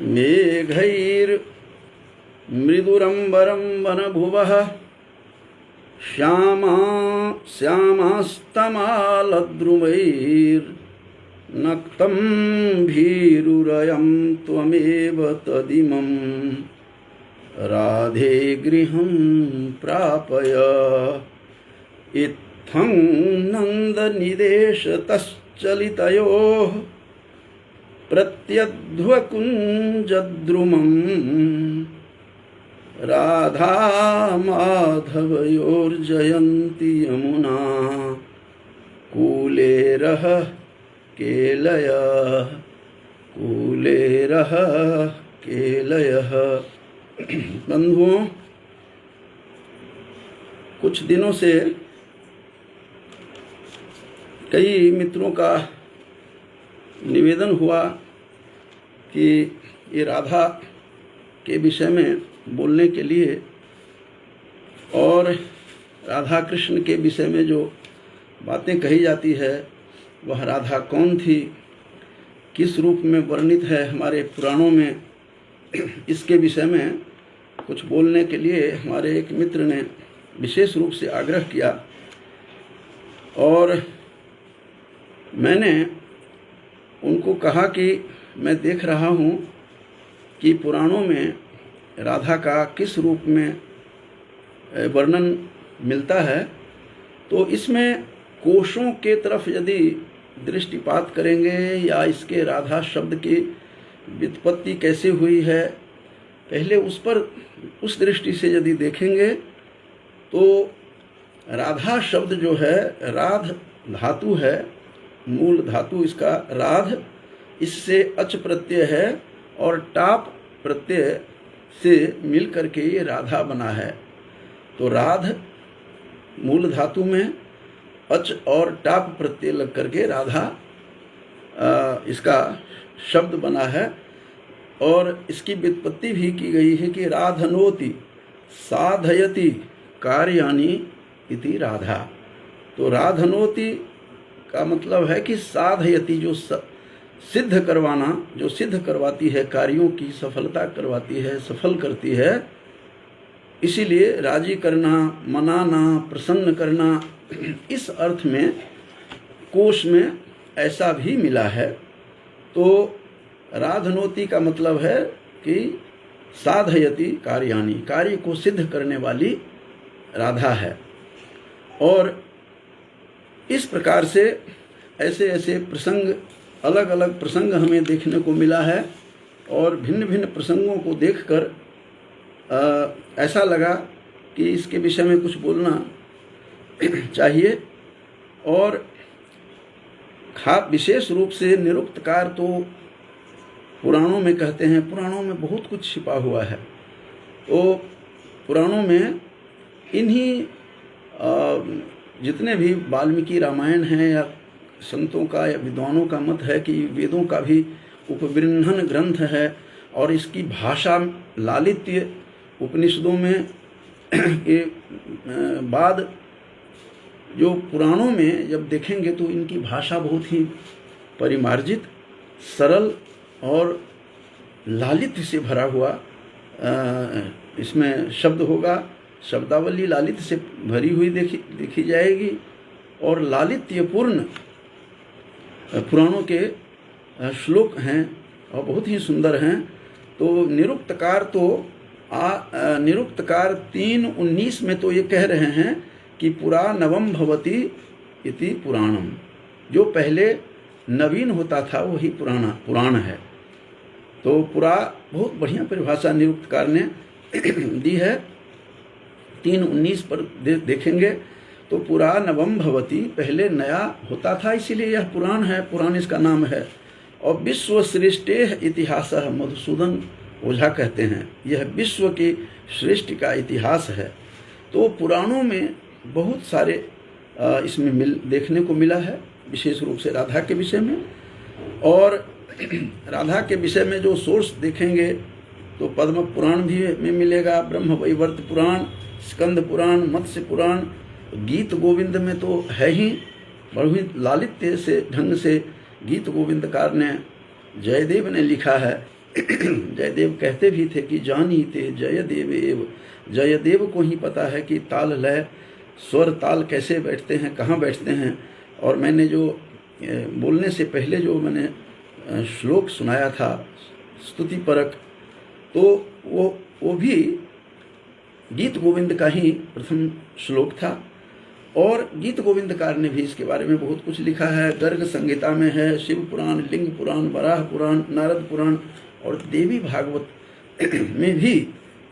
मेघैर्मृदुरम्बरं वनभुवः श्यामास्तमालद्रुमैर्नक्तं भीरुरयं त्वमेव तदिमं राधे गृहं प्रापय। इत्थं नन्दनिदेशतश्चलितयोः प्रत्यध्वकुञ्जद्रुमं राधा माधवयोर्जयन्ति यमुना कूलेरः केलयः कूलेरः केलयः। बंधुओं, कुछ दिनों से कई मित्रों का निवेदन हुआ कि ये राधा के विषय में बोलने के लिए और राधा कृष्ण के विषय में जो बातें कही जाती है वह राधा कौन थी, किस रूप में वर्णित है हमारे पुराणों में, इसके विषय में कुछ बोलने के लिए हमारे एक मित्र ने विशेष रूप से आग्रह किया। और मैंने उनको कहा कि मैं देख रहा हूँ कि पुराणों में राधा का किस रूप में वर्णन मिलता है, तो इसमें कोशों के तरफ यदि दृष्टिपात करेंगे या इसके राधा शब्द की व्युत्पत्ति कैसे हुई है, पहले उस दृष्टि से यदि देखेंगे तो राधा शब्द जो है, राध धातु है, मूल धातु इसका राध, इससे अच प्रत्यय है और टाप प्रत्यय से मिल करके ये राधा बना है। तो राध मूल धातु में अच और टाप प्रत्यय लग करके राधा इसका शब्द बना है। और इसकी व्युत्पत्ति भी की गई है कि राधनोति साधयति कार्याणि इति राधा। तो राधनोति का मतलब है कि साधयति, जो सिद्ध करवाना, जो सिद्ध करवाती है, कार्यों की सफलता करवाती है, सफल करती है। इसीलिए राजी करना, मनाना, प्रसन्न करना, इस अर्थ में कोश में ऐसा भी मिला है। तो राधनोति का मतलब है कि साधयति कार्याणि, कार्य को सिद्ध करने वाली राधा है। और इस प्रकार से ऐसे ऐसे प्रसंग, अलग अलग प्रसंग हमें देखने को मिला है। और भिन्न भिन्न प्रसंगों को देखकर ऐसा लगा कि इसके विषय में कुछ बोलना चाहिए। और विशेष रूप से निरुक्तकार तो पुराणों में कहते हैं, पुराणों में बहुत कुछ छिपा हुआ है। तो पुराणों में इन्हीं जितने भी वाल्मीकि रामायण हैं या संतों का या विद्वानों का मत है कि वेदों का भी उपबृंहन ग्रंथ है। और इसकी भाषा लालित्य उपनिषदों में के बाद जो पुराणों में जब देखेंगे तो इनकी भाषा बहुत ही परिमार्जित, सरल और लालित्य से भरा हुआ इसमें शब्द होगा। शब्दावली लालित्य से भरी हुई देखी जाएगी। और लालित्यपूर्ण पुराणों के श्लोक हैं और बहुत ही सुंदर हैं। तो निरुक्तकार 3:19 में तो ये कह रहे हैं कि पुरा नवम भवति इति पुराणम, जो पहले नवीन होता था वही पुराण है। तो पुरा बहुत बढ़िया परिभाषा निरुक्तकार ने दी है। 3:19 पर देखेंगे तो पुरा नवम भवति, पहले नया होता था, इसीलिए यह पुराण है, पुराण इसका नाम है। और विश्व श्रेष्ठेह इतिहासः, मधुसूदन ओझा कहते हैं, यह विश्व की श्रेष्ठ का इतिहास है। तो पुराणों में बहुत सारे इसमें देखने को मिला है, विशेष रूप से राधा के विषय में। और राधा के विषय में जो सोर्स देखेंगे तो पद्म पुराण भी में मिलेगा, ब्रह्म वैवर्त पुराण, स्कंद पुराण, मत्स्य पुराण, गीत गोविंद में तो है ही। बड़ी लालित्य से ढंग से गीत गोविंदकार ने, जयदेव ने लिखा है जयदेव कहते भी थे कि जानी ते जयदेव एव, जयदेव को ही पता है कि ताल लय स्वर ताल कैसे बैठते हैं, कहाँ बैठते हैं। और मैंने जो बोलने से पहले जो मैंने श्लोक सुनाया था स्तुति परक, तो वो भी गीत गोविंद का ही प्रथम श्लोक था। और गीत गोविंदकार ने भी इसके बारे में बहुत कुछ लिखा है। गर्ग संहिता में है, शिव पुराण, लिंग पुराण, वराह पुराण, नारद पुराण और देवी भागवत में भी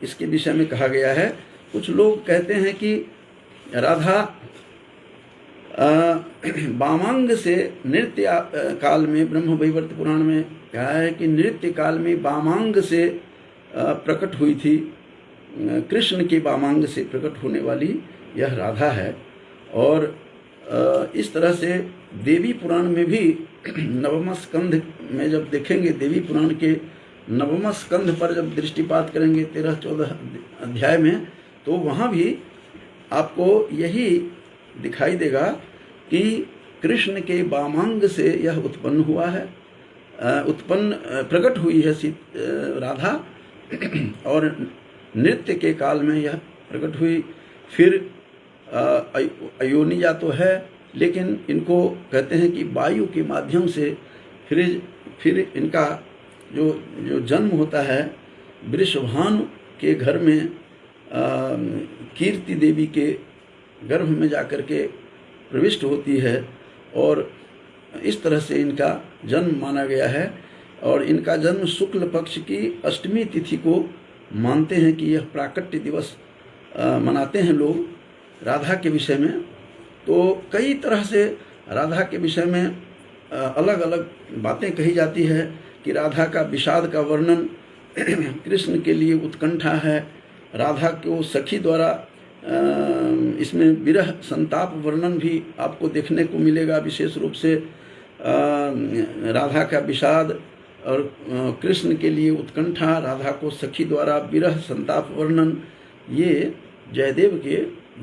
इसके विषय में कहा गया है। कुछ लोग कहते हैं कि राधा वामांग से नृत्य काल में, ब्रह्म वैवर्त पुराण में कहा है कि नृत्य काल में वामांग से प्रकट हुई थी, कृष्ण के वामांग से प्रकट होने वाली यह राधा है। और इस तरह से देवी पुराण में भी नवम स्कंध में जब देखेंगे, देवी पुराण के नवम स्कंध पर जब दृष्टिपात करेंगे 13-14 अध्याय में, तो वहाँ भी आपको यही दिखाई देगा कि कृष्ण के वामांग से यह उत्पन्न हुआ है, प्रकट हुई है राधा। और नृत्य के काल में यह प्रकट हुई। फिर अयोनिजा तो है, लेकिन इनको कहते हैं कि वायु के माध्यम से फिर इनका जो जन्म होता है वृषभानु के घर में, कीर्ति देवी के गर्भ में जाकर के प्रविष्ट होती है। और इस तरह से इनका जन्म माना गया है। और इनका जन्म शुक्ल पक्ष की अष्टमी तिथि को मानते हैं कि यह प्राकट्य दिवस मनाते हैं लोग राधा के विषय में। तो कई तरह से राधा के विषय में अलग अलग बातें कही जाती है कि राधा का विषाद का वर्णन कृष्ण के लिए उत्कंठा है। राधा को सखी द्वारा इसमें विरह संताप वर्णन भी आपको देखने को मिलेगा। विशेष रूप से राधा का विषाद और कृष्ण के लिए उत्कंठा, राधा को सखी द्वारा विरह संताप वर्णन, ये जयदेव के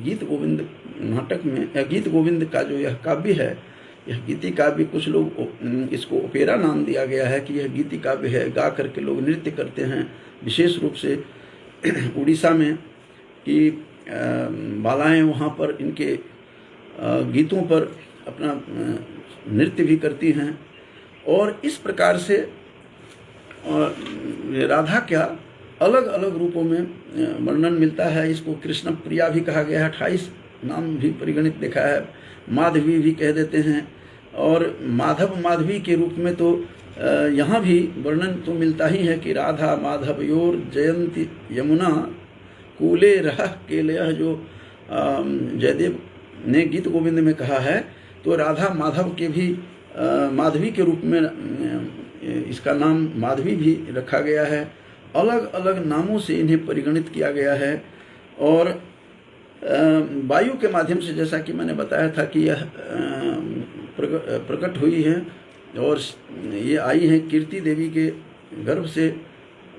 गीत गोविंद नाटक में, गीत गोविंद का जो यह काव्य है, यह गीति काव्य, कुछ लोग इसको ओपेरा नाम दिया गया है कि यह गीति काव्य है। गा करके लोग नृत्य करते हैं, विशेष रूप से उड़ीसा में कि बालाएं वहाँ पर इनके गीतों पर अपना नृत्य भी करती हैं। और इस प्रकार से राधा का अलग अलग रूपों में वर्णन मिलता है। इसको कृष्ण प्रिया भी कहा गया है, 28 नाम भी परिगणित देखा है। माधवी भी कह देते हैं। और माधव माधवी के रूप में तो यहाँ भी वर्णन तो मिलता ही है कि राधा माधवयोर जयंती यमुना कूले रह केलयः, जो जयदेव ने गीत गोविंद में कहा है। तो राधा माधव के भी माधवी के रूप में इसका नाम माधवी भी रखा गया है। अलग अलग नामों से इन्हें परिगणित किया गया है। और वायु के माध्यम से, जैसा कि मैंने बताया था कि यह प्रकट हुई है और ये आई हैं कीर्ति देवी के गर्भ से,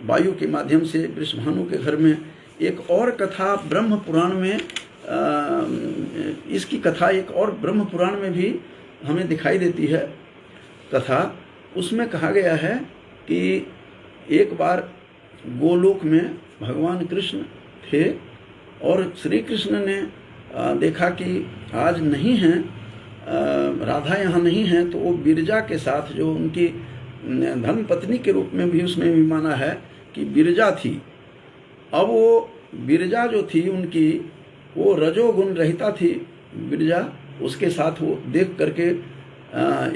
वायु के माध्यम से वृषभानु के घर में। एक और कथा ब्रह्म पुराण में, इसकी कथा एक और ब्रह्म पुराण में भी हमें दिखाई देती है कथा। उसमें कहा गया है कि एक बार गोलोक में भगवान कृष्ण थे और श्री कृष्ण ने देखा कि आज नहीं हैं, राधा यहाँ नहीं है, तो वो बिरजा के साथ, जो उनकी धर्म पत्नी के रूप में भी उसमें भी माना है कि बिरजा थी। अब वो बिरजा जो थी उनकी, वो रजोगुण रहिता थी बिरजा। उसके साथ वो देख करके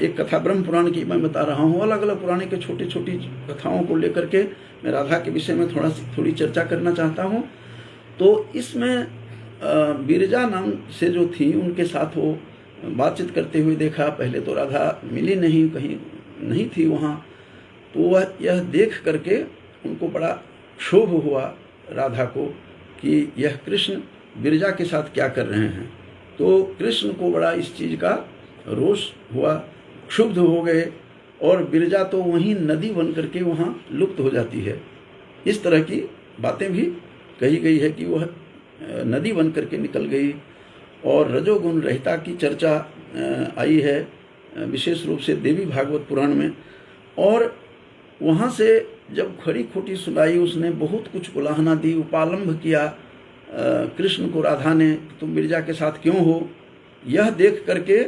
एक कथा ब्रह्म पुराण की मैं बता रहा हूँ। अलग अलग पुराने के छोटी छोटी कथाओं को लेकर के मैं राधा के विषय में थोड़ी चर्चा करना चाहता हूँ। तो इसमें बिरजा नाम से जो थी, उनके साथ वो बातचीत करते हुए देखा। पहले तो राधा मिली नहीं, कहीं नहीं थी वहाँ। तो वह यह देख करके उनको बड़ा क्षोभ हुआ राधा को कि यह कृष्ण बिरजा के साथ क्या कर रहे हैं। तो कृष्ण को बड़ा इस चीज़ का रोष हुआ, क्षुब्ध हो गए। और बिरजा तो वहीं नदी बन करके वहाँ लुप्त हो जाती है। इस तरह की बातें भी कही गई है कि वह नदी बन करके निकल गई। और रजोगुण रहिता की चर्चा आई है विशेष रूप से देवी भागवत पुराण में। और वहाँ से जब खरी खोटी सुनाई, उसने बहुत कुछ उलाहना दी, उपालंभ किया कृष्ण को राधा ने, तुम मिर्जा के साथ क्यों हो। यह देख करके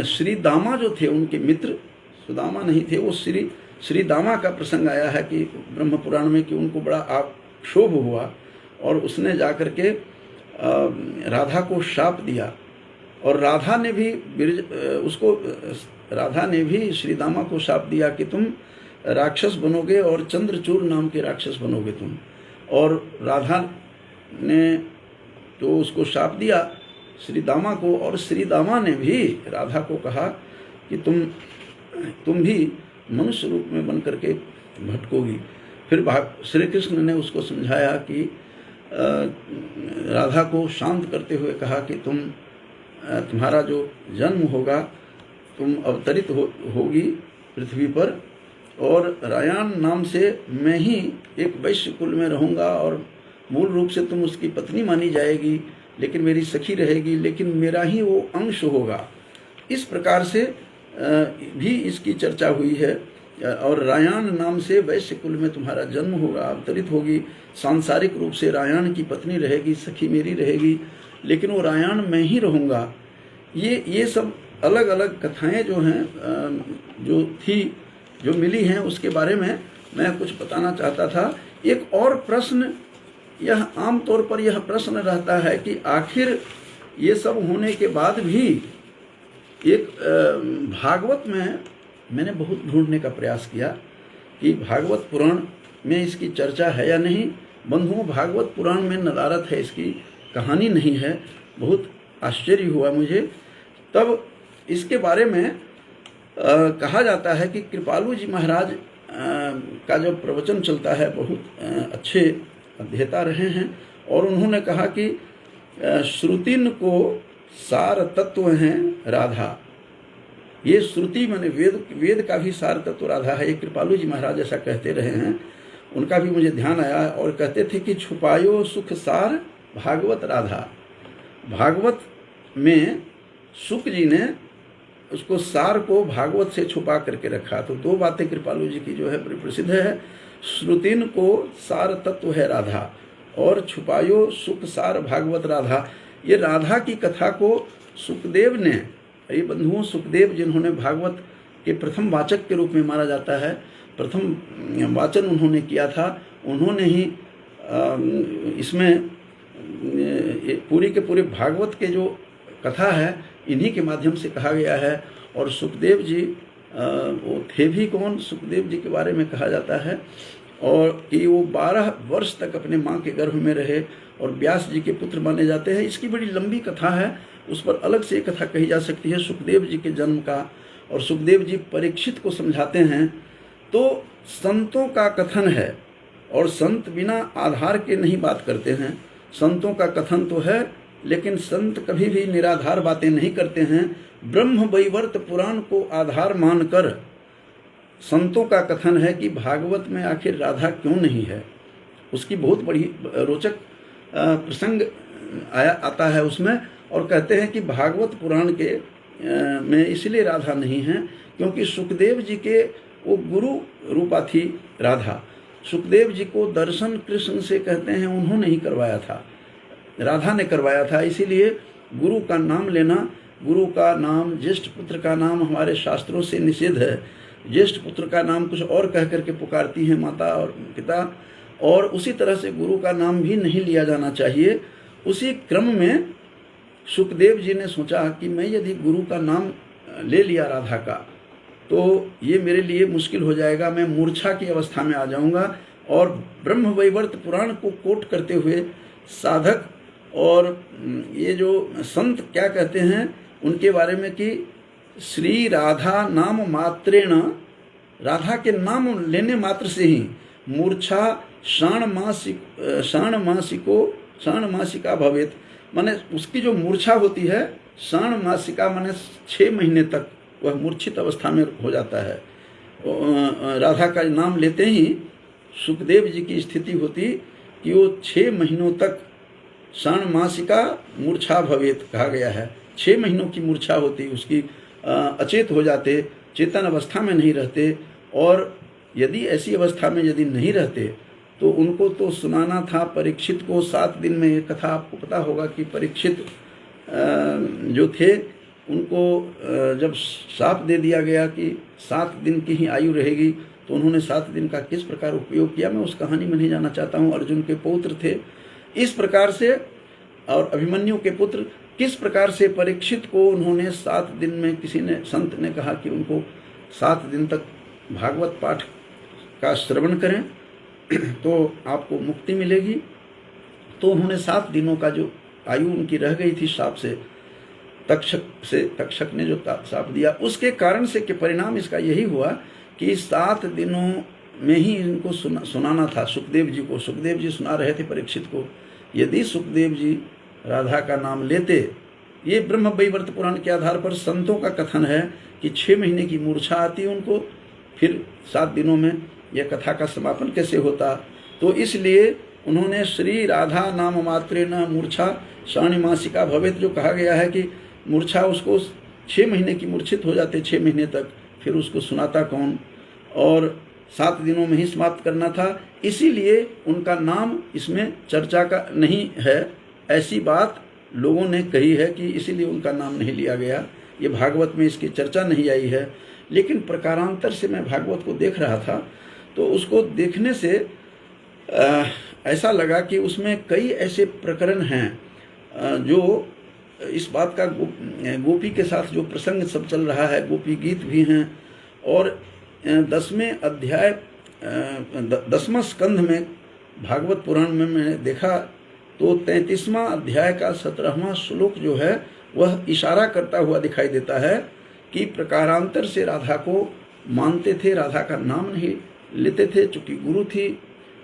श्री दामा जो थे, उनके मित्र, सुदामा नहीं थे वो, श्री दामा का प्रसंग आया है कि ब्रह्म पुराण में, कि उनको बड़ा आक्षोभ हुआ और उसने जाकर के राधा को शाप दिया। और राधा ने भी श्री दामा को शाप दिया कि तुम राक्षस बनोगे और चंद्रचूड़ नाम के राक्षस बनोगे तुम। और राधा ने तो उसको शाप दिया श्री दामा को, और श्री दामा ने भी राधा को कहा कि तुम भी मनुष्य रूप में बन करके भटकोगी। फिर श्री कृष्ण ने उसको समझाया कि राधा को शांत करते हुए कहा कि तुम्हारा जो जन्म होगा, तुम अवतरित होगी पृथ्वी पर, और रायान नाम से मैं ही एक वैश्य कुल में रहूँगा, और मूल रूप से तुम उसकी पत्नी मानी जाएगी, लेकिन मेरी सखी रहेगी, लेकिन मेरा ही वो अंश होगा। इस प्रकार से भी इसकी चर्चा हुई है। और रायान नाम से वैश्य कुल में तुम्हारा जन्म होगा, अवतरित होगी, सांसारिक रूप से रायान की पत्नी रहेगी, सखी मेरी रहेगी, लेकिन वो रायान मैं ही रहूँगा। ये सब अलग अलग कथाएं जो हैं, जो मिली हैं, उसके बारे में मैं कुछ बताना चाहता था। एक और प्रश्न, यह आम तौर पर यह प्रश्न रहता है कि आखिर ये सब होने के बाद भी एक भागवत में मैंने बहुत ढूंढने का प्रयास किया कि भागवत पुराण में इसकी चर्चा है या नहीं। बंधुओं, भागवत पुराण में नदारत है, इसकी कहानी नहीं है। बहुत आश्चर्य हुआ मुझे। तब इसके बारे में कहा जाता है कि कृपालु जी महाराज का जब प्रवचन चलता है, बहुत अच्छे अध्येता रहे हैं, और उन्होंने कहा कि श्रुतिन को सार तत्व हैं राधा। ये श्रुति माने वेद का भी सार तत्व राधा है। ये कृपालु जी महाराज ऐसा कहते रहे हैं, उनका भी मुझे ध्यान आया। और कहते थे कि छुपायो सुख सार भागवत राधा। भागवत में शुक जी ने उसको सार को भागवत से छुपा करके रखा। तो दो बातें कृपालु जी की जो है प्रसिद्ध है, श्रुतिन को सार तत्व है राधा, और छुपायो सुख सार भागवत राधा। ये राधा की कथा को सुखदेव ने, ये बंधुओं सुखदेव जिन्होंने भागवत के प्रथम वाचक के रूप में माना जाता है, प्रथम वाचन उन्होंने किया था, उन्होंने ही इसमें पूरी के पूरे भागवत के जो कथा है, इन्हीं के माध्यम से कहा गया है। और सुखदेव जी वो थे भी कौन, सुखदेव जी के बारे में कहा जाता है और कि वो 12 वर्ष तक अपने माँ के गर्भ में रहे और व्यास जी के पुत्र माने जाते हैं। इसकी बड़ी लंबी कथा है, उस पर अलग से एक कथा कही जा सकती है सुखदेव जी के जन्म का। और सुखदेव जी परीक्षित को समझाते हैं। तो संतों का कथन है, और संत बिना आधार के नहीं बात करते हैं। संतों का कथन तो है, लेकिन संत कभी भी निराधार बातें नहीं करते हैं। ब्रह्म वैवर्त पुराण को आधार मानकर संतों का कथन है कि भागवत में आखिर राधा क्यों नहीं है। उसकी बहुत बड़ी रोचक प्रसंग आता है उसमें, और कहते हैं कि भागवत पुराण के में इसलिए राधा नहीं है क्योंकि सुखदेव जी के वो गुरु रूपा थी राधा। सुखदेव जी को दर्शन कृष्ण से कहते हैं उन्होंने ही करवाया था, राधा ने करवाया था। इसीलिए गुरु का नाम लेना, गुरु का नाम, ज्येष्ठ पुत्र का नाम हमारे शास्त्रों से निषेध है। ज्येष्ठ पुत्र का नाम कुछ और कह करके पुकारती हैं माता और पिता, और उसी तरह से गुरु का नाम भी नहीं लिया जाना चाहिए। उसी क्रम में सुखदेव जी ने सोचा कि मैं यदि गुरु का नाम ले लिया राधा का तो ये मेरे लिए मुश्किल हो जाएगा, मैं मूर्छा की अवस्था में आ जाऊंगा। और ब्रह्म वैवर्त पुराण को कोट करते हुए साधक और ये जो संत क्या कहते हैं उनके बारे में कि श्री राधा नाम मात्रेण, राधा के नाम लेने मात्र से ही मूर्छा षाण्मासिका भवेत, माने उसकी जो मूर्छा होती है, षाण्मासिका माने 6 महीने तक वह मूर्छित अवस्था में हो जाता है। राधा का नाम लेते ही सुखदेव जी की स्थिति होती कि वो 6 महीनों तक षाण्मासिका मूर्छा भवेत कहा गया है। 6 महीनों की मूर्छा होती, उसकी अचेत हो जाते, चेतन अवस्था में नहीं रहते। और यदि ऐसी अवस्था में यदि नहीं रहते तो उनको तो सुनाना था परीक्षित को 7 दिन में। ये कथा आपको पता होगा कि परीक्षित जो थे उनको जब शाप दे दिया गया कि 7 दिन की ही आयु रहेगी, तो उन्होंने 7 दिन का किस प्रकार उपयोग किया, मैं उस कहानी में नहीं जाना चाहता हूँ। अर्जुन के पौत्र थे इस प्रकार से, और अभिमन्यु के पुत्र किस प्रकार से परीक्षित को उन्होंने 7 दिन में, किसी ने संत ने कहा कि उनको 7 दिन तक भागवत पाठ का श्रवण करें तो आपको मुक्ति मिलेगी। तो उन्होंने 7 दिनों का जो आयु उनकी रह गई थी शाप से, तक्षक ने जो शाप दिया, उसके कारण से कि परिणाम इसका यही हुआ कि 7 दिनों में ही इनको सुनाना था सुखदेव जी को। सुखदेव जी सुना रहे थे परीक्षित को। यदि सुखदेव जी राधा का नाम लेते, ये ब्रह्म वैवर्त पुराण के आधार पर संतों का कथन है कि 6 महीने की मूर्छा आती उनको, फिर 7 दिनों में यह कथा का समापन कैसे होता। तो इसलिए उन्होंने श्री राधा नाम मात्रे न मूर्छा षाणिमासिका भवेत, जो कहा गया है कि मूर्छा उसको 6 महीने की मूर्छित हो जाते 6 महीने तक, फिर उसको सुनाता कौन, और 7 दिनों में ही समाप्त करना था। इसीलिए उनका नाम इसमें चर्चा का नहीं है, ऐसी बात लोगों ने कही है कि इसीलिए उनका नाम नहीं लिया गया। ये भागवत में इसकी चर्चा नहीं आई है। लेकिन प्रकारांतर से मैं भागवत को देख रहा था तो उसको देखने से ऐसा लगा कि उसमें कई ऐसे प्रकरण हैं जो इस बात का गोपी के साथ जो प्रसंग सब चल रहा है, गोपी गीत भी हैं, और 10वें अध्याय 10वां स्कंध में भागवत पुराण में मैंने देखा तो 33वां अध्याय का 17वां श्लोक जो है वह इशारा करता हुआ दिखाई देता है कि प्रकारांतर से राधा को मानते थे, राधा का नाम नहीं लेते थे, चूँकि गुरु थी,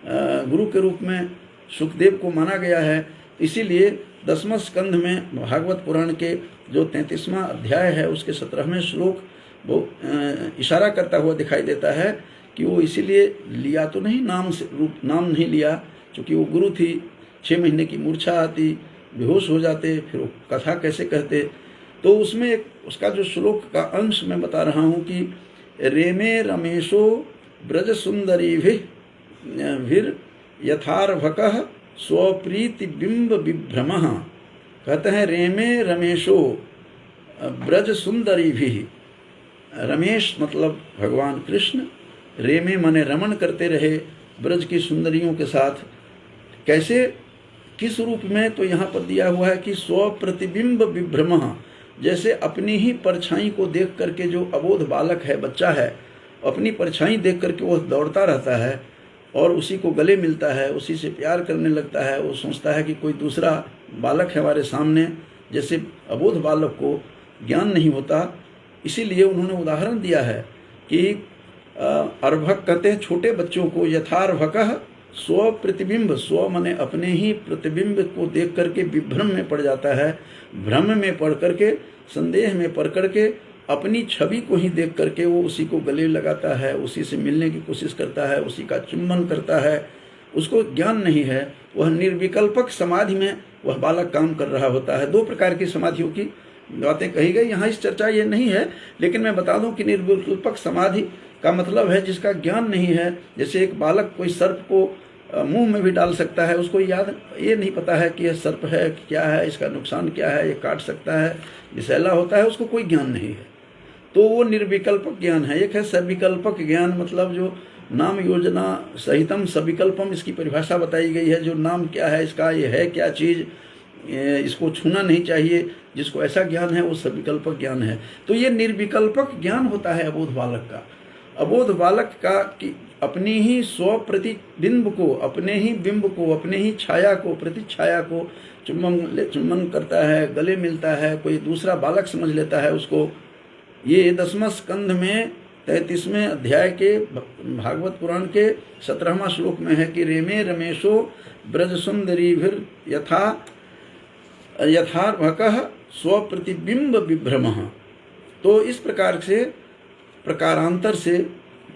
गुरु के रूप में सुखदेव को माना गया है। इसीलिए 10वां स्कंध में भागवत पुराण के जो 33वां अध्याय है उसके 17वें श्लोक वो इशारा करता हुआ दिखाई देता है कि वो इसीलिए लिया तो नहीं, नाम नहीं लिया, क्योंकि वो गुरु थी। 6 महीने की मूर्छा आती, बेहोश हो जाते, फिर वो कथा कैसे कहते। तो उसमें एक उसका जो श्लोक का अंश मैं बता रहा हूँ कि रेमे रमेशो ब्रज सुंदरी भीर यथार्भकः स्वप्रीति बिंब विभ्रमः। कहते हैं रेमे रमेशो ब्रज सुंदरी भी, रमेश मतलब भगवान कृष्ण, रेमे माने रमण करते रहे ब्रज की सुंदरियों के साथ। कैसे, किस रूप में, तो यहाँ पर दिया हुआ है कि स्वप्रतिबिंब विभ्रमः, जैसे अपनी ही परछाई को देख करके जो अबोध बालक है, बच्चा है, अपनी परछाई देख करके वह दौड़ता रहता है और उसी को गले मिलता है, उसी से प्यार करने लगता है। वो सोचता है कि कोई दूसरा बालक है हमारे सामने, जैसे अबोध बालक को ज्ञान नहीं होता। इसीलिए उन्होंने उदाहरण दिया है कि अर्भक कहते हैं छोटे बच्चों को, यथार्भकः स्व प्रतिबिंब, स्व माने अपने ही प्रतिबिंब को देख करके विभ्रम में पड़ जाता है, भ्रम में पड़ करके, संदेह में पड़ करके अपनी छवि को ही देख करके वो उसी को गले लगाता है, उसी से मिलने की कोशिश करता है, उसी का चुंबन करता है। उसको ज्ञान नहीं है, वह निर्विकल्पक समाधि में वह बालक काम कर रहा होता है। 2 प्रकार की समाधियों की बातें कही गई, यहाँ इस चर्चा ये नहीं है, लेकिन मैं बता दूं कि निर्विकल्पक समाधि का मतलब है जिसका ज्ञान नहीं है। जैसे एक बालक कोई सर्प को मुंह में भी डाल सकता है, उसको ये नहीं पता है कि यह सर्प है, क्या है, इसका नुकसान क्या है, ये काट सकता है, विषैला होता है, उसको कोई ज्ञान नहीं है। तो वो निर्विकल्पक ज्ञान है। एक है सविकल्पक ज्ञान, मतलब जो नाम योजना सहितम सविकल्पम, इसकी परिभाषा बताई गई है। जो नाम क्या है इसका, ये है क्या चीज़, इसको छूना नहीं चाहिए, जिसको ऐसा ज्ञान है वो सविकल्पक ज्ञान है। तो ये निर्विकल्पक ज्ञान होता है अबोध बालक का। अबोध बालक का कि अपनी ही स्व प्रतिबिंब को, अपने ही बिंब को, अपने ही छाया को, प्रतिछाया को चुंबन करता है, गले मिलता है, कोई दूसरा बालक समझ लेता है उसको। ये 10वां स्कंध में 33वें अध्याय के भागवत पुराण के 17वां श्लोक में है कि रेमे रमेशो ब्रज सुंदरीभिर यथार्भकः स्वप्रतिबिंब विभ्रमः। तो इस प्रकार से प्रकारांतर से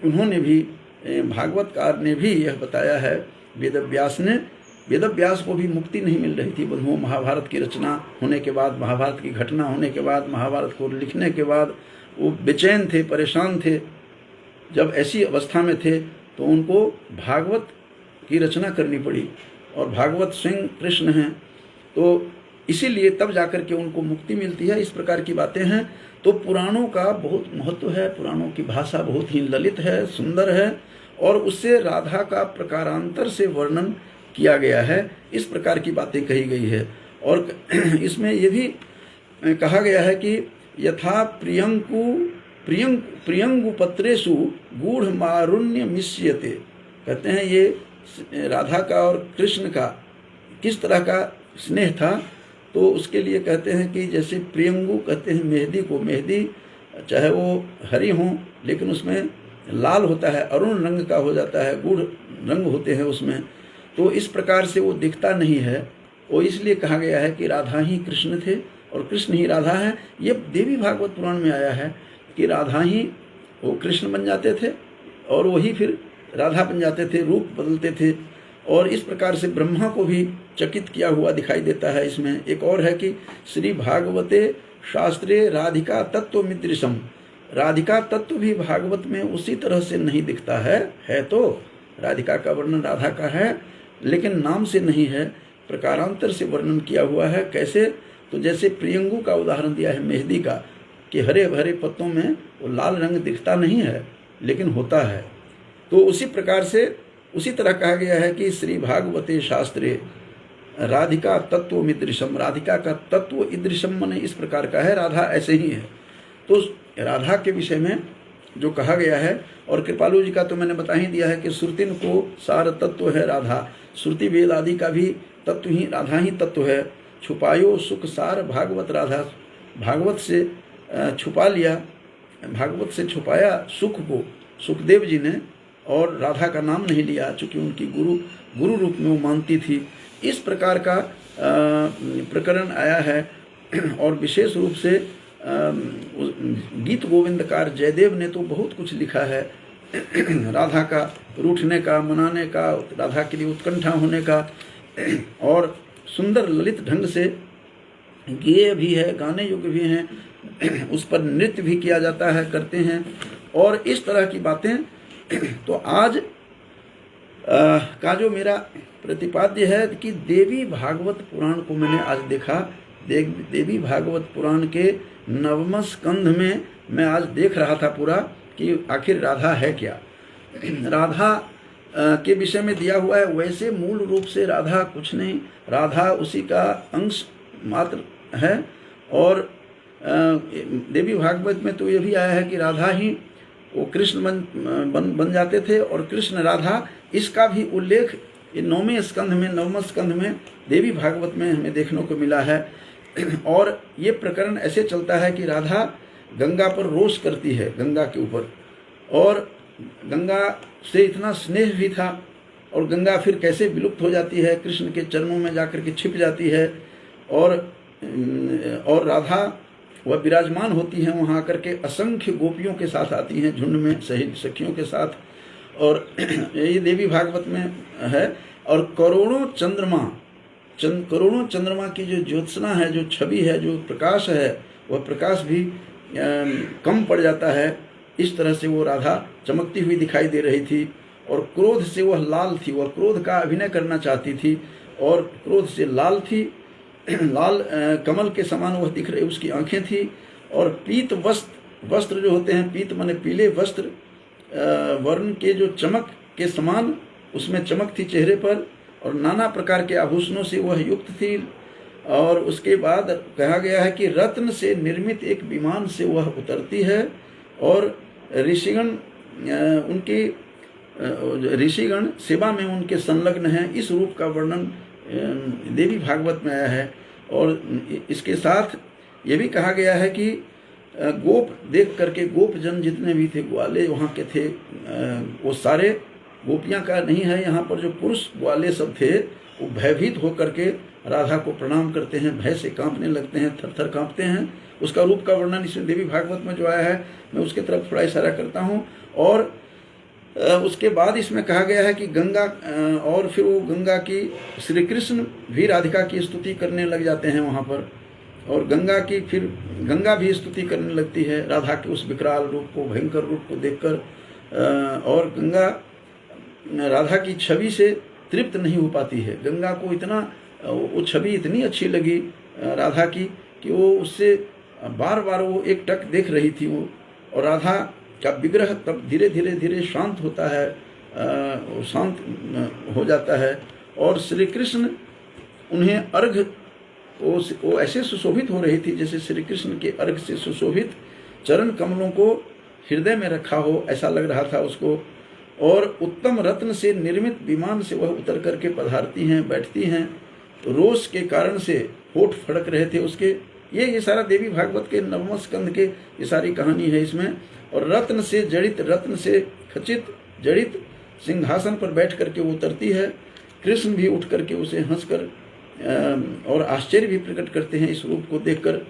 उन्होंने भी, भागवतकार ने भी यह बताया है, वेदव्यास ने। वेदव्यास को भी मुक्ति नहीं मिल रही थी। बंधुओं, महाभारत की रचना होने के बाद, महाभारत की घटना होने के बाद, महाभारत को लिखने के बाद वो बेचैन थे, परेशान थे। जब ऐसी अवस्था में थे तो उनको भागवत की रचना करनी पड़ी, और भागवत स्वयं कृष्ण हैं, तो इसीलिए तब जाकर के उनको मुक्ति मिलती है। इस प्रकार की बातें हैं। तो पुराणों का बहुत महत्व है, पुराणों की भाषा बहुत ही ललित है, सुंदर है, और उससे राधा का प्रकारांतर से वर्णन किया गया है। इस प्रकार की बातें कही गई है। और इसमें ये भी कहा गया है कि यथा प्रियंगु पत्रेषु गूढ़ मारुण्य मिश्यते, कहते हैं ये राधा का और कृष्ण का किस तरह का स्नेह था। तो उसके लिए कहते हैं कि जैसे प्रियंगु कहते हैं मेहंदी को, मेहंदी चाहे वो हरी हो लेकिन उसमें लाल होता है, अरुण रंग का हो जाता है, गूढ़ रंग होते हैं उसमें, तो इस प्रकार से वो दिखता नहीं है। और इसलिए कहा गया है कि राधा ही कृष्ण थे और कृष्ण ही राधा है। ये देवी भागवत पुराण में आया है कि राधा ही वो कृष्ण बन जाते थे और वही फिर राधा बन जाते थे, रूप बदलते थे। और इस प्रकार से ब्रह्मा को भी चकित किया हुआ दिखाई देता है। इसमें एक और है कि श्री भागवते शास्त्रे राधिका तत्व मिदृशम, राधिका तत्व भी भागवत में उसी तरह से नहीं दिखता है तो राधिका का वर्णन राधा का है लेकिन नाम से नहीं है, प्रकारांतर से वर्णन किया हुआ है। कैसे? तो जैसे प्रियंगु का उदाहरण दिया है मेहंदी का, कि हरे भरे पत्तों में वो लाल रंग दिखता नहीं है लेकिन होता है। तो उसी प्रकार से उसी तरह कहा गया है कि श्री भागवते शास्त्रे राधिका तत्व मिदृशम, राधिका का तत्व ईदृशम माने इस प्रकार का है, राधा ऐसे ही है। तो राधा के विषय में जो कहा गया है, और कृपालु जी का तो मैंने बता ही दिया है कि श्रुतिन को सार तत्व है राधा, श्रुति वेद आदि का भी तत्व ही राधा ही तत्व है। छुपायो सुख सार भागवत राधा, भागवत से छुपा लिया, भागवत से छुपाया सुख को सुखदेव जी ने, और राधा का नाम नहीं लिया चूँकि उनकी गुरु रूप में वो मानती थी। इस प्रकार का प्रकरण आया है। और विशेष रूप से गीत गोविंदकार जयदेव ने तो बहुत कुछ लिखा है राधा का रूठने का, मनाने का, राधा के लिए उत्कंठा होने का, और सुंदर ललित ढंग से गेय भी है, गाने योग्य भी हैं, उस पर नृत्य भी किया जाता है, करते हैं, और इस तरह की बातें। तो आज का जो मेरा प्रतिपाद्य है कि देवी भागवत पुराण को मैंने आज देखा। देवी भागवत पुराण के 9वें स्कंध में मैं आज देख रहा था पूरा कि आखिर राधा है क्या। राधा के विषय में दिया हुआ है, वैसे मूल रूप से राधा कुछ नहीं, राधा उसी का अंश मात्र है। और देवी भागवत में तो ये भी आया है कि राधा ही वो कृष्ण बन जाते थे, और कृष्ण राधा, इसका भी उल्लेख 9वें स्कंध में देवी भागवत में हमें देखने को मिला है। और ये प्रकरण ऐसे चलता है कि राधा गंगा पर रोष करती है, गंगा के ऊपर, और गंगा से इतना स्नेह भी था, और गंगा फिर कैसे विलुप्त हो जाती है, कृष्ण के चरणों में जाकर के छिप जाती है, और राधा वह विराजमान होती हैं वहाँ आकर के, असंख्य गोपियों के साथ आती हैं झुंड में, सखियों के साथ। और ये देवी भागवत में है। और करोड़ों चंद्रमा की जो ज्योत्सना है, जो छवि है, जो प्रकाश है, वह प्रकाश भी कम पड़ जाता है। इस तरह से वो राधा चमकती हुई दिखाई दे रही थी, और क्रोध से वह लाल थी, वह क्रोध का अभिनय करना चाहती थी, और क्रोध से लाल थी, लाल कमल के समान वह दिख रही, उसकी आंखें थी। और पीत वस्त्र जो होते हैं, पीत माने पीले वस्त्र, वर्ण के जो चमक के समान उसमें चमक थी चेहरे पर, और नाना प्रकार के आभूषणों से वह युक्त थी। और उसके बाद कहा गया है कि रत्न से निर्मित एक विमान से वह उतरती है, और ऋषिगण सेवा में उनके संलग्न हैं। इस रूप का वर्णन देवी भागवत में आया है। और इसके साथ ये भी कहा गया है कि गोप देख करके, गोप जन जितने भी थे, ग्वाले वहाँ के थे, वो सारे गोपियाँ का नहीं है, यहाँ पर जो पुरुष ग्वाले सब थे वो भयभीत होकर के राधा को प्रणाम करते हैं, भय से कांपने लगते हैं, थर-थर कांपते हैं। उसका रूप का वर्णन इसमें देवी भागवत में जो आया है, मैं उसके तरफ थोड़ा इशारा करता हूँ। और उसके बाद इसमें कहा गया है कि गंगा, और फिर वो गंगा की, श्री कृष्ण भी राधिका की स्तुति करने लग जाते हैं वहाँ पर, और गंगा भी स्तुति करने लगती है राधा के उस विकराल रूप को, भयंकर रूप को देखकर। और गंगा राधा की छवि से तृप्त नहीं हो पाती है। गंगा को इतना वो छवि इतनी अच्छी लगी राधा की कि वो उससे बार बार वो एक टक देख रही थी वो। और राधा का विग्रह तब धीरे धीरे धीरे शांत होता है, शांत हो जाता है। और श्री कृष्ण उन्हें अर्घ, वो ऐसे सुशोभित हो रही थी जैसे श्री कृष्ण के अर्घ से सुशोभित चरण कमलों को हृदय में रखा हो, ऐसा लग रहा था उसको। और उत्तम रत्न से निर्मित विमान से वह उतर करके पधारती हैं, बैठती हैं। रोष के कारण से होठ फड़क रहे थे उसके। ये सारा देवी भागवत के नवम स्कंद के ये सारी कहानी है इसमें। और रत्न से जड़ित, रत्न से खचित जड़ित सिंहासन पर बैठ करके वो उतरती है। कृष्ण भी उठ करके उसे हंसकर और आश्चर्य भी प्रकट करते हैं इस रूप को देखकर।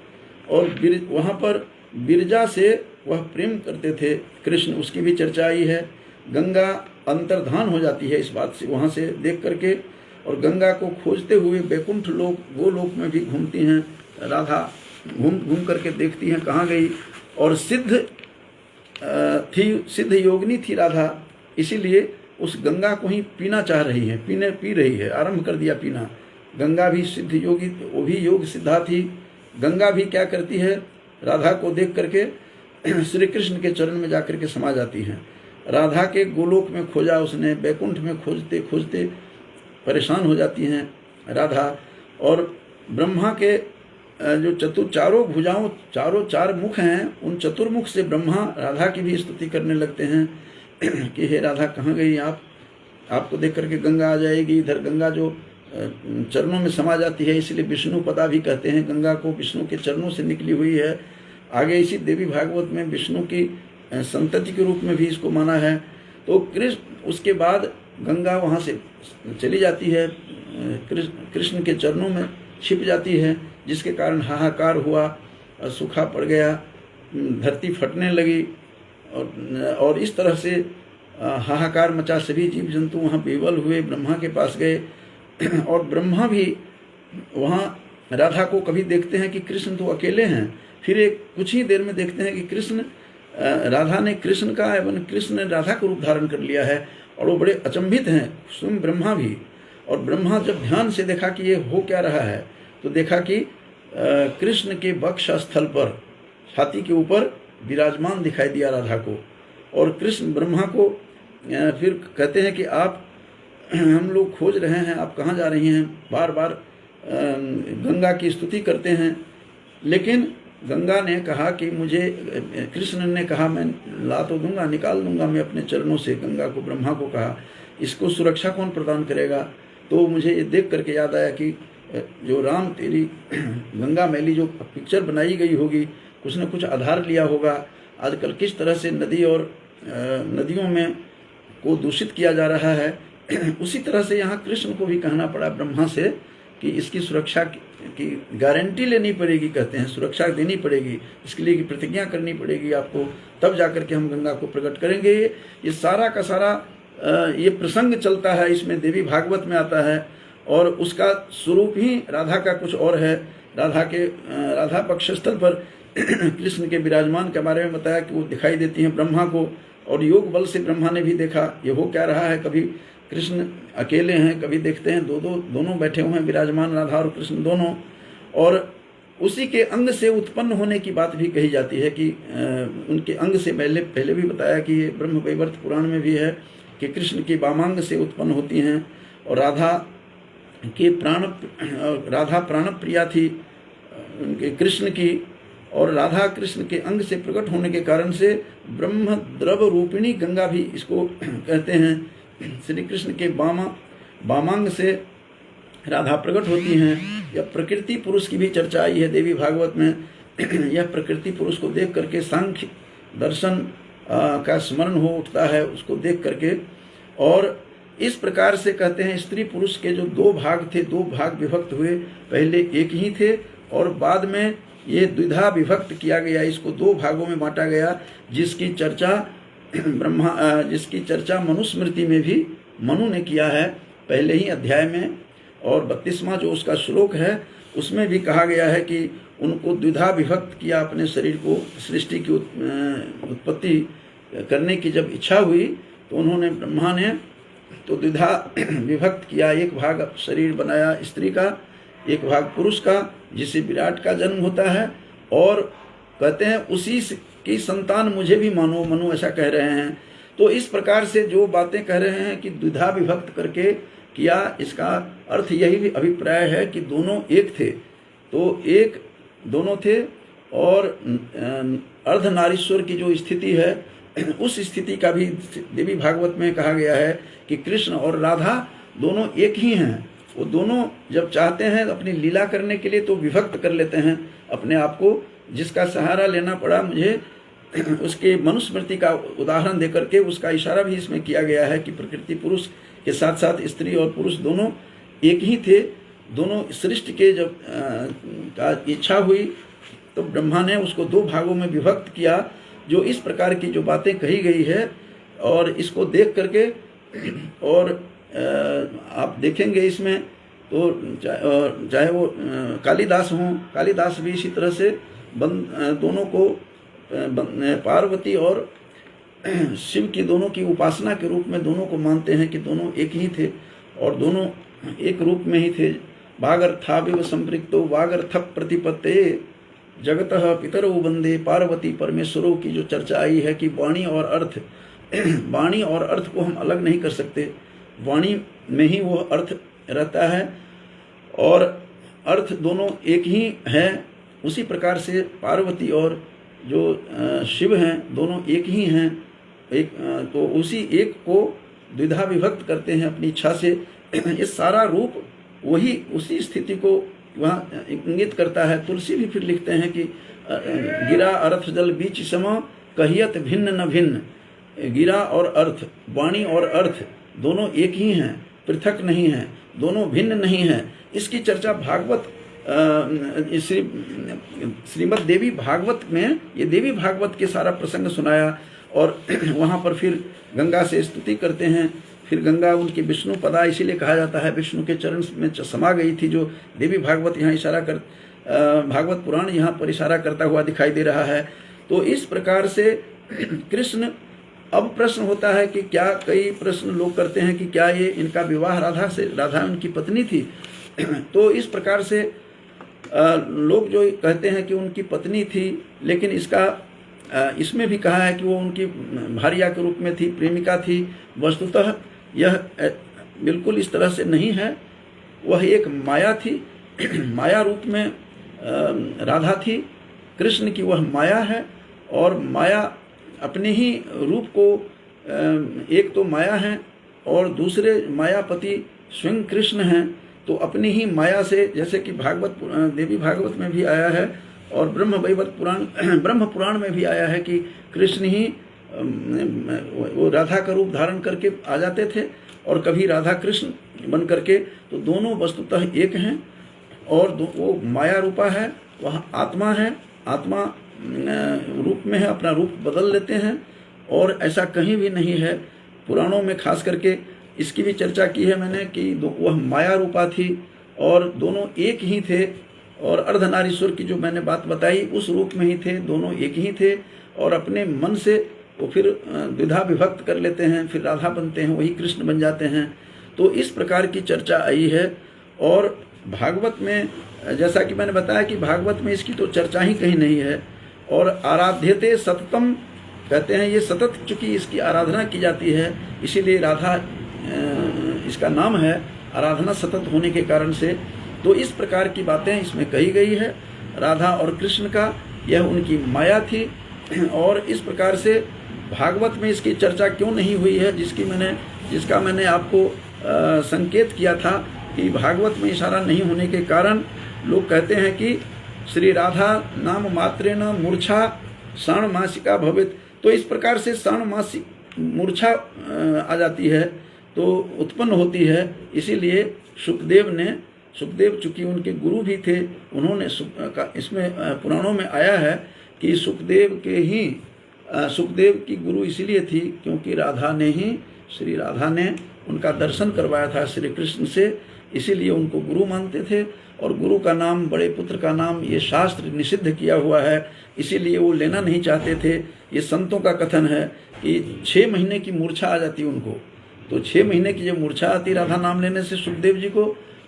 और वहाँ पर बिरजा से वह प्रेम करते थे कृष्ण, उसकी भी चर्चा आई है। गंगा अंतर्धान हो जाती है इस बात से, वहाँ से देख करके। और गंगा को खोजते हुए बैकुंठ लोक, गोलोक में भी घूमती हैं राधा, घूम करके देखती हैं कहाँ गई। और सिद्ध योगिनी थी राधा, इसीलिए उस गंगा को ही पीना चाह रही है, पी रही है, आरंभ कर दिया पीना। गंगा भी सिद्ध योगी, वो भी योग सिद्धा थी। गंगा भी क्या करती है, राधा को देख करके श्री कृष्ण के चरण में जाकर के समा जाती हैं। राधा के गोलोक में खोजा उसने, बैकुंठ में खोजते खोजते परेशान हो जाती हैं राधा। और ब्रह्मा के जो चारों भुजाओं, चार मुख हैं, उन चतुर्मुख से ब्रह्मा राधा की भी स्तुति करने लगते हैं कि हे राधा कहाँ गई आप, आपको देख करके गंगा आ जाएगी। इधर गंगा जो चरणों में समा जाती है, इसलिए विष्णु पदा भी कहते हैं गंगा को, विष्णु के चरणों से निकली हुई है। आगे इसी देवी भागवत में विष्णु की संतति के रूप में भी इसको माना है। तो कृष्ण, उसके बाद गंगा वहाँ से चली जाती है, कृष्ण के चरणों में छिप जाती है, जिसके कारण हाहाकार हुआ, सूखा पड़ गया, धरती फटने लगी। और इस तरह से हाहाकार मचा, सभी जीव जंतु वहाँ बेवल हुए, ब्रह्मा के पास गए। और ब्रह्मा भी वहाँ राधा को कभी देखते हैं कि कृष्ण तो अकेले हैं, फिर एक कुछ ही देर में देखते हैं कि कृष्ण, राधा ने कृष्ण का एवं कृष्ण ने राधा का रूप धारण कर लिया है। और वो बड़े अचंभित हैं, स्वयं ब्रह्मा भी। और ब्रह्मा जब ध्यान से देखा कि ये हो क्या रहा है, तो देखा कि कृष्ण के वक्ष स्थल पर, छाती के ऊपर विराजमान दिखाई दिया राधा को। और कृष्ण ब्रह्मा को फिर कहते हैं कि आप, हम लोग खोज रहे हैं, आप कहाँ जा रही हैं, बार बार गंगा की स्तुति करते हैं। लेकिन गंगा ने कहा कि मुझे, कृष्ण ने कहा मैं ला तो दूंगा, निकाल दूंगा मैं अपने चरणों से। गंगा को, ब्रह्मा को कहा इसको सुरक्षा कौन प्रदान करेगा। तो मुझे ये देख करके याद आया कि जो राम तेरी गंगा मैली जो पिक्चर बनाई गई होगी, कुछ न कुछ आधार लिया होगा। आजकल किस तरह से नदी और नदियों में को दूषित किया जा रहा है, उसी तरह से यहाँ कृष्ण को भी कहना पड़ा ब्रह्मा से कि इसकी सुरक्षा की गारंटी लेनी पड़ेगी, कहते हैं सुरक्षा देनी पड़ेगी, इसके लिए की प्रतिज्ञा करनी पड़ेगी आपको, तब जाकर के हम गंगा को प्रकट करेंगे। ये सारा का सारा ये प्रसंग चलता है, इसमें देवी भागवत में आता है। और उसका स्वरूप ही राधा का कुछ और है। राधा पक्ष स्थल पर कृष्ण के विराजमान के बारे में बताया कि वो दिखाई देती हैं ब्रह्मा को। और योग बल से ब्रह्मा ने भी देखा ये हो क्या रहा है, कभी कृष्ण अकेले हैं, कभी देखते हैं दोनों बैठे हुए हैं विराजमान, राधा और कृष्ण दोनों। और उसी के अंग से उत्पन्न होने की बात भी कही जाती है कि उनके अंग से पहले भी बताया कि ये ब्रह्म वैवर्त पुराण में भी है कि कृष्ण की वामांग से उत्पन्न होती हैं। और राधा प्राण प्रिया थी उनके कृष्ण की। और राधा कृष्ण के अंग से प्रकट होने के कारण से ब्रह्म द्रव रूपिणी गंगा भी इसको कहते हैं। श्री कृष्ण के वामांग से राधा प्रकट होती हैं। यह प्रकृति पुरुष की भी चर्चा आई है देवी भागवत में। यह प्रकृति पुरुष को देख करके सांख्य दर्शन का स्मरण हो उठता है उसको देख करके। और इस प्रकार से कहते हैं स्त्री पुरुष के जो दो भाग थे, दो भाग विभक्त हुए, पहले एक ही थे और बाद में ये द्विधा विभक्त किया गया, इसको दो भागों में बांटा गया, जिसकी चर्चा मनुस्मृति में भी मनु ने किया है पहले ही अध्याय में। और 32वां जो उसका श्लोक है उसमें भी कहा गया है कि उनको द्विधा विभक्त किया अपने शरीर को, सृष्टि की उत्पत्ति करने की जब इच्छा हुई तो उन्होंने ब्रह्मा ने तो द्विधा विभक्त किया। एक भाग शरीर बनाया स्त्री का, एक भाग पुरुष का, जिससे विराट का जन्म होता है, और कहते हैं उसी की संतान मुझे भी मानो, मनु ऐसा कह रहे हैं। तो इस प्रकार से जो बातें कह रहे हैं कि द्विधा विभक्त करके किया, इसका अर्थ यही भी अभिप्राय है कि दोनों एक थे। तो एक दोनों थे, और अर्धनारीश्वर की जो स्थिति है उस स्थिति का भी देवी भागवत में कहा गया है कि कृष्ण और राधा दोनों एक ही हैं। वो दोनों जब चाहते हैं अपनी लीला करने के लिए तो विभक्त कर लेते हैं अपने आप को, जिसका सहारा लेना पड़ा मुझे उसके मनुस्मृति का उदाहरण देकर के उसका इशारा भी इसमें किया गया है कि प्रकृति पुरुष के साथ साथ स्त्री और पुरुष दोनों एक ही थे। दोनों सृष्टि के जब का इच्छा हुई तो ब्रह्मा ने उसको दो भागों में विभक्त किया। जो इस प्रकार की जो बातें कही गई है, और इसको देख करके और आप देखेंगे इसमें तो चाहे वो कालिदास हों, कालिदास भी इसी तरह से दोनों को पार्वती और शिव की दोनों की उपासना के रूप में दोनों को मानते हैं कि दोनों एक ही थे और दोनों एक रूप में ही थे। वागर्थाविव संपृक्तो वागर्थ प्रतिपत्ते जगतः पितरो वंदे पार्वती परमेश्वरों की जो चर्चा आई है कि वाणी और अर्थ, वाणी और अर्थ को हम अलग नहीं कर सकते, वाणी में ही वो अर्थ रहता है और अर्थ दोनों एक ही है। उसी प्रकार से पार्वती और जो शिव हैं दोनों एक ही हैं। एक तो उसी एक को द्विधा विभक्त करते हैं अपनी इच्छा से। ये सारा रूप वही उसी स्थिति को वहाँ इंगित करता है। तुलसी भी फिर लिखते हैं कि गिरा अर्थ जल बीच सम कहियत भिन्न न भिन्न। गिरा और अर्थ, वाणी और अर्थ दोनों एक ही हैं, पृथक नहीं हैं, दोनों भिन्न नहीं हैं। इसकी चर्चा भागवत श्रीमद् देवी भागवत में, ये देवी भागवत के सारा प्रसंग सुनाया और वहाँ पर फिर गंगा से स्तुति करते हैं। फिर गंगा उनकी विष्णु पदा इसीलिए कहा जाता है, विष्णु के चरण में समा गई थी। जो देवी भागवत यहाँ इशारा कर भागवत पुराण यहाँ पर इशारा करता हुआ दिखाई दे रहा है। तो इस प्रकार से कृष्ण, अब प्रश्न होता है कि क्या, कई प्रश्न लोग करते हैं कि क्या ये इनका विवाह राधा से, राधा उनकी पत्नी थी? तो इस प्रकार से लोग जो कहते हैं कि उनकी पत्नी थी, लेकिन इसका इसमें भी कहा है कि वो उनकी भार्या के रूप में थी, प्रेमिका थी। वस्तुतः यह बिल्कुल इस तरह से नहीं है। वह एक माया थी, माया रूप में राधा थी। कृष्ण की वह माया है और माया अपने ही रूप को, एक तो माया है और दूसरे मायापति स्वयं कृष्ण हैं। तो अपनी ही माया से, जैसे कि भागवत देवी भागवत में भी आया है और ब्रह्म पुराण में भी आया है कि कृष्ण ही वो राधा का रूप धारण करके आ जाते थे और कभी राधा कृष्ण बन करके। तो दोनों वस्तुतः एक हैं और वो माया रूपा है, वह आत्मा है, आत्मा रूप में है, अपना रूप बदल लेते हैं। और ऐसा कहीं भी नहीं है पुराणों में, खास करके इसकी भी चर्चा की है मैंने कि वह माया रूपा थी और दोनों एक ही थे। और अर्धनारीश्वर की जो मैंने बात बताई उस रूप में ही थे, दोनों एक ही थे। और अपने मन से वो फिर द्विधा विभक्त कर लेते हैं, फिर राधा बनते हैं, वही कृष्ण बन जाते हैं। तो इस प्रकार की चर्चा आई है। और भागवत में, जैसा कि मैंने बताया कि भागवत में इसकी तो चर्चा ही कहीं नहीं है। और आराध्यते सततम कहते हैं, ये सतत चूंकि इसकी आराधना की जाती है, इसीलिए राधा इसका नाम है, आराधना सतत होने के कारण से। तो इस प्रकार की बातें इसमें कही गई है। राधा और कृष्ण का यह उनकी माया थी। और इस प्रकार से भागवत में इसकी चर्चा क्यों नहीं हुई है, जिसका मैंने आपको संकेत किया था कि भागवत में इशारा नहीं होने के कारण लोग कहते हैं कि श्री राधा नाम मात्रेण मूर्छा षाण्मासिका भवेत्। तो इस प्रकार से षाण्मासिक मूर्छा आ जाती है, तो उत्पन्न होती है। इसीलिए सुखदेव चूंकि उनके गुरु भी थे, उन्होंने इसमें पुराणों में आया है कि सुखदेव की गुरु इसीलिए थी क्योंकि श्री राधा ने उनका दर्शन करवाया था श्री कृष्ण से। इसीलिए उनको गुरु मानते थे। और गुरु का नाम, बड़े पुत्र का नाम, ये शास्त्र निषिद्ध किया हुआ है, इसीलिए वो लेना नहीं चाहते थे। ये संतों का कथन है कि 6 महीने की मूर्छा आ जाती उनको। तो 6 महीने की जब मूर्छा आती राधा नाम लेने से सुखदेव जी को,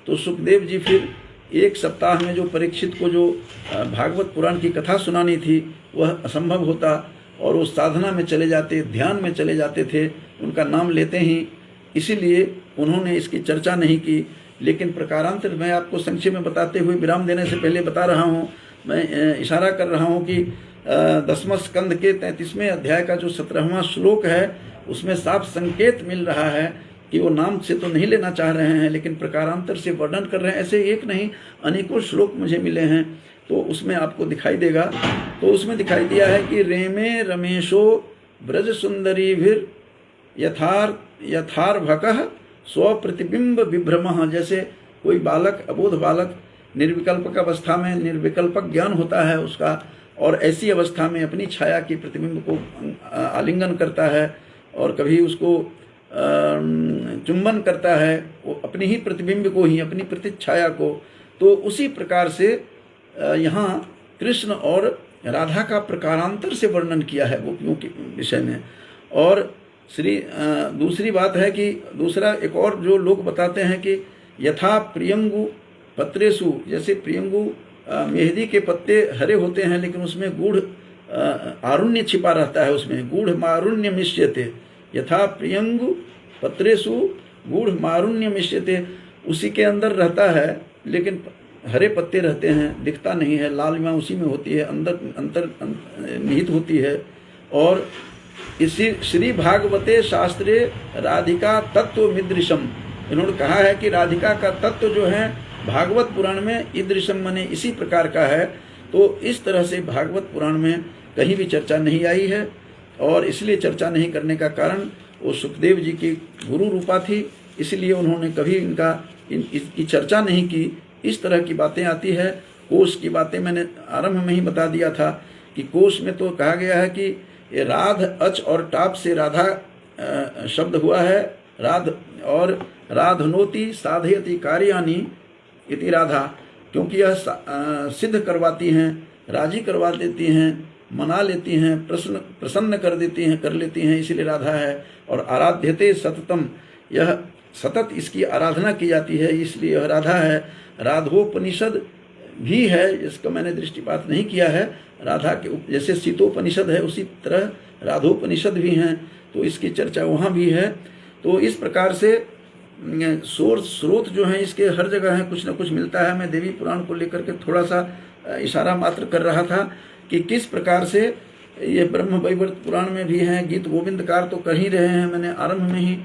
तो सुखदेव जी फिर 1 सप्ताह में जो परीक्षित को जो भागवत पुराण की कथा सुनानी थी वह असंभव होता, और वो साधना में चले जाते, ध्यान में चले जाते थे उनका नाम लेते ही। इसीलिए उन्होंने इसकी चर्चा नहीं की। लेकिन प्रकारांतर मैं आपको संक्षेप में बताते हुए विराम देने से पहले बता रहा हूँ, मैं इशारा कर रहा हूँ कि 10वें स्कंद के 33वें अध्याय का जो 17वां श्लोक है उसमें साफ संकेत मिल रहा है कि वो नाम से तो नहीं लेना चाह रहे हैं, लेकिन प्रकारांतर से वर्णन कर रहे हैं। ऐसे एक नहीं अनेकों श्लोक मुझे मिले हैं, तो उसमें आपको दिखाई देगा। तो उसमें दिखाई दिया है कि रेमे रमेशो ब्रज सुंदरी भीर यथार्भकः स्वप्रतिबिंब विभ्रमः। जैसे कोई बालक, अबोध बालक निर्विकल्पक अवस्था में निर्विकल्पक ज्ञान होता है उसका, और ऐसी अवस्था में अपनी छाया की प्रतिबिंब को आलिंगन करता है और कभी उसको चुंबन करता है, वो अपनी ही प्रतिबिंब को ही, अपनी प्रतिछाया को। तो उसी प्रकार से यहाँ कृष्ण और राधा का प्रकारांतर से वर्णन किया है गोपियों के विषय में। और दूसरी बात है कि दूसरा एक और जो लोग बताते हैं कि यथा प्रियंगु पत्रेसु, जैसे प्रियंगु मेहंदी के पत्ते हरे होते हैं लेकिन उसमें गूढ़ आरुण्य छिपा रहता है, उसमें गूढ़ मारुण्य मिश्यते। यथा प्रियंगु पत्रेसु गूढ़ मारुण्य मिश्यते, उसी के अंदर रहता है लेकिन हरे पत्ते रहते हैं, दिखता नहीं है, लालिमा उसी में होती है, अंतर निहित होती है। और इसी श्री भागवते शास्त्रे राधिका तत्व मिदृशम, इन्होंने कहा है कि राधिका का तत्व जो है भागवत पुराण में ईदृशम माने इसी प्रकार का है। तो इस तरह से भागवत पुराण में कहीं भी चर्चा नहीं आई है, और इसलिए चर्चा नहीं करने का कारण वो सुखदेव जी की गुरु रूपा थी, इसलिए उन्होंने कभी इसकी चर्चा नहीं की। इस तरह की बातें आती है। कोश की बातें मैंने आरंभ में ही बता दिया था कि कोश में तो कहा गया है कि ये राध अच और टाप से राधा शब्द हुआ है, राध और राधनोति साधयति कार्यानि इति राधा, क्योंकि यह सिद्ध करवाती हैं, राजी करवा देती हैं, मना लेती हैं, प्रसन्न कर लेती हैं, इसीलिए राधा है। और आराध्यते सततम, यह सतत इसकी आराधना की जाती है, इसलिए यह राधा है। राधोपनिषद भी है, जिसका मैंने दृष्टिपात नहीं किया है। राधा के जैसे सीतोपनिषद है उसी तरह राधोपनिषद भी हैं, तो इसकी चर्चा वहाँ भी है। तो इस प्रकार से स्रोत जो हैं इसके हर जगह हैं, कुछ न कुछ मिलता है। मैं देवी पुराण को लेकर के थोड़ा सा इशारा मात्र कर रहा था कि किस प्रकार से ये ब्रह्म वैवर्त पुराण में भी हैं, गीत गोविंदकार तो कर ही रहे हैं। मैंने आरंभ में ही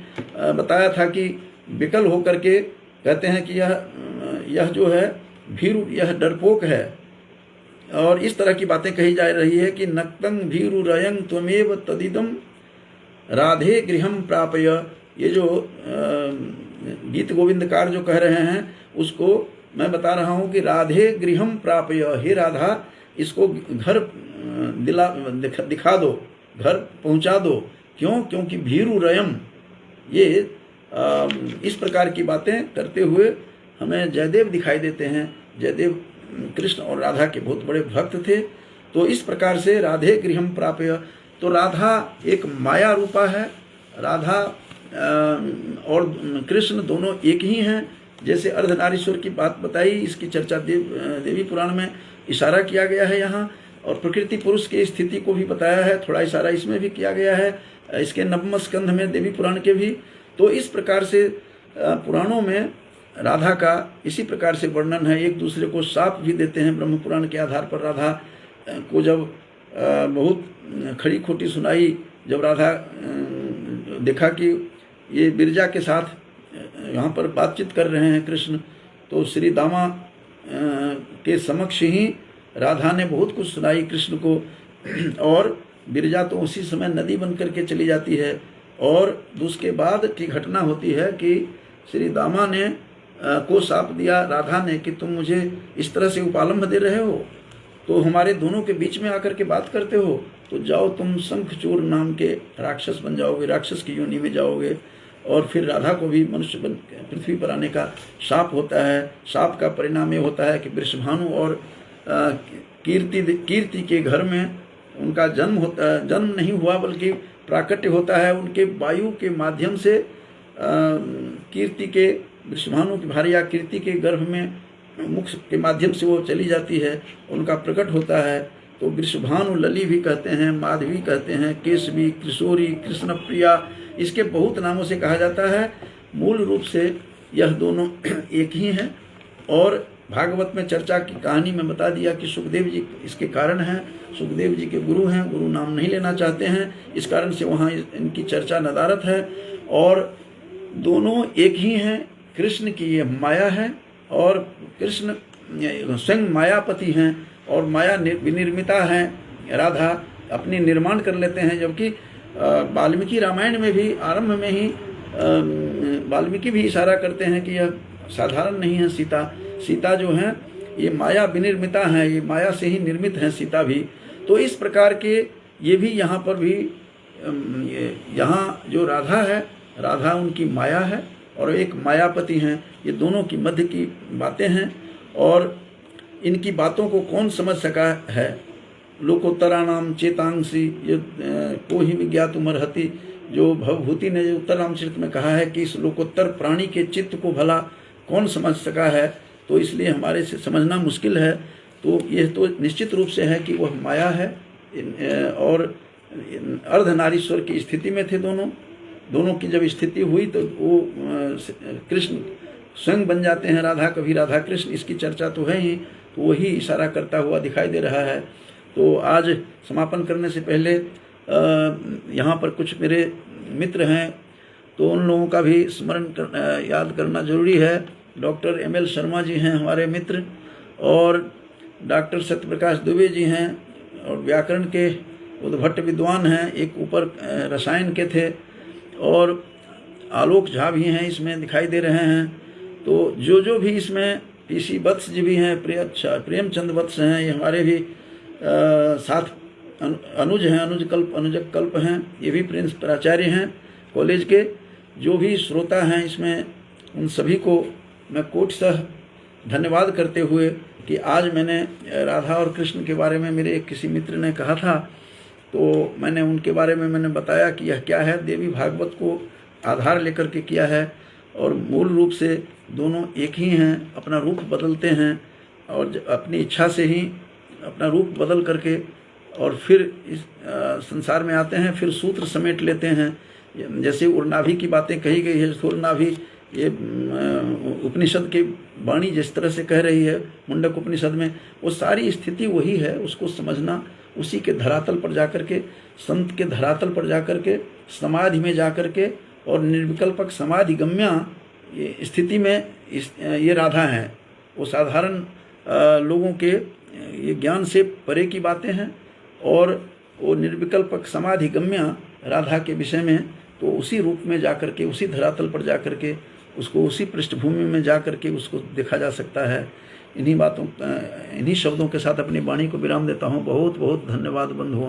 बताया था कि विकल होकर के कहते हैं कि यह जो है भीरु, यह डरपोक है, और इस तरह की बातें कही जा रही है कि नक्तंग भीरु रयंग त्वमेव तदिदम राधे गृहम प्रापय। ये जो गीत गोविंदकार जो कह रहे हैं उसको मैं बता रहा हूँ कि राधे गृहम प्रापय, हे राधा इसको घर दिखा दो, घर पहुँचा दो। क्यों? क्योंकि भीरु रयम, ये इस प्रकार की बातें करते हुए हमें जयदेव दिखाई देते हैं। जयदेव कृष्ण और राधा के बहुत बड़े भक्त थे। तो इस प्रकार से राधे गृहम प्राप्य, तो राधा एक माया रूपा है, राधा और कृष्ण दोनों एक ही हैं। जैसे अर्धनारीश्वर की बात बताई, इसकी चर्चा देवी पुराण में इशारा किया गया है यहाँ, और प्रकृति पुरुष की स्थिति को भी बताया है, थोड़ा इशारा इसमें भी किया गया है, इसके 9वें स्कंध में देवी पुराण के भी। तो इस प्रकार से पुराणों में राधा का इसी प्रकार से वर्णन है। एक दूसरे को शाप भी देते हैं ब्रह्म पुराण के आधार पर। राधा को जब बहुत खड़ी खोटी सुनाई, जब राधा देखा कि ये बिरजा के साथ यहाँ पर बातचीत कर रहे हैं कृष्ण, तो श्री दामा के समक्ष ही राधा ने बहुत कुछ सुनाई कृष्ण को, और बिरजा तो उसी समय नदी बन करके चली जाती है। और उसके बाद की घटना होती है कि श्री दामा ने को शाप दिया राधा ने कि तुम मुझे इस तरह से उपालंब दे रहे हो, तो हमारे दोनों के बीच में आकर के बात करते हो, तो जाओ तुम शंखचूर नाम के राक्षस बन जाओगे, राक्षस की योनि में जाओगे। और फिर राधा को भी मनुष्य बन पृथ्वी पर आने का शाप होता है। शाप का परिणाम ये होता है कि वृषभानु और कीर्ति के घर में उनका जन्म नहीं हुआ बल्कि प्राकट्य होता है। उनके वायु के माध्यम से कीर्ति के वृषभानु की भार्या कीर्ति के गर्भ में मुख के माध्यम से वो चली जाती है, उनका प्रकट होता है। तो वृषभानु लली भी कहते हैं, माधवी कहते हैं, केशवी, किशोरी, कृष्ण प्रिया, इसके बहुत नामों से कहा जाता है। मूल रूप से यह दोनों एक ही हैं। और भागवत में चर्चा की कहानी में बता दिया कि सुखदेव जी इसके कारण हैं। सुखदेव जी के गुरु हैं, गुरु नाम नहीं लेना चाहते हैं, इस कारण से वहाँ इनकी चर्चा नदारत है। और दोनों एक ही हैं। कृष्ण की ये माया है और कृष्ण स्वयं मायापति हैं और माया विनिर्मिता हैं। राधा अपनी निर्माण कर लेते हैं, जबकि वाल्मीकि रामायण में भी आरंभ में ही वाल्मीकि भी इशारा करते हैं कि यह साधारण नहीं है। सीता जो है ये माया विनिर्मिता हैं, ये माया से ही निर्मित हैं सीता भी। तो इस प्रकार के ये भी यहाँ पर भी यहाँ जो राधा है, राधा उनकी माया है और एक मायापति हैं। ये दोनों की मध्य की बातें हैं और इनकी बातों को कौन समझ सका है। लोकोत्तराणाम चेतांसी ये को ही विज्ञातुमर्हति, जो भवभूति ने जो उत्तर रामचरित में कहा है कि इस लोकोत्तर प्राणी के चित्त को भला कौन समझ सका है, तो इसलिए हमारे से समझना मुश्किल है। तो यह तो निश्चित रूप से है कि वह माया है और अर्धनारीश्वर की स्थिति में थे दोनों की जब स्थिति हुई तो वो कृष्ण स्वयं बन जाते हैं राधा, कभी राधा कृष्ण, इसकी चर्चा तो है ही। तो वही इशारा करता हुआ दिखाई दे रहा है। तो आज समापन करने से पहले यहाँ पर कुछ मेरे मित्र हैं, तो उन लोगों का भी स्मरण याद करना जरूरी है। डॉक्टर ML शर्मा जी हैं हमारे मित्र, और डॉक्टर सत्यप्रकाश दुबे जी हैं, और व्याकरण के उद्भट विद्वान हैं, एक ऊपर रसायन के थे, और आलोक झा भी हैं इसमें दिखाई दे रहे हैं। तो जो भी इसमें PC वत्स जी भी हैं, प्रेमचंद वत्स हैं, ये हमारे भी साथ अनुज हैं, अनुजक कल्प हैं, ये भी प्राचार्य हैं कॉलेज के। जो भी श्रोता हैं इसमें उन सभी को मैं कोटसह धन्यवाद करते हुए कि आज मैंने राधा और कृष्ण के बारे में मेरे किसी मित्र ने कहा था, तो मैंने उनके बारे में मैंने बताया कि यह क्या है, देवी भागवत को आधार लेकर के किया है। और मूल रूप से दोनों एक ही हैं, अपना रूप बदलते हैं और अपनी इच्छा से ही अपना रूप बदल करके और फिर इस संसार में आते हैं, फिर सूत्र समेट लेते हैं। जैसे उर्नाभि की बातें कही गई है, उर्नाभि ये उपनिषद की वाणी जिस तरह से कह रही है मुंडक उपनिषद में, वो सारी स्थिति वही है। उसको समझना, उसी के धरातल पर जाकर के, संत के धरातल पर जाकर के, समाधि में जाकर के, और निर्विकल्पक समाधि गम्या ये स्थिति में ये राधा हैं। वो साधारण लोगों के ये ज्ञान से परे की बातें हैं, और वो निर्विकल्पक समाधि गम्या राधा के विषय में, तो उसी रूप में जाकर के, उसी धरातल पर जाकर के, उसको उसी पृष्ठभूमि में जाकर के उसको देखा जा सकता है। इन्हीं शब्दों के साथ अपनी वाणी को विराम देता हूँ। बहुत बहुत धन्यवाद बंधुओं।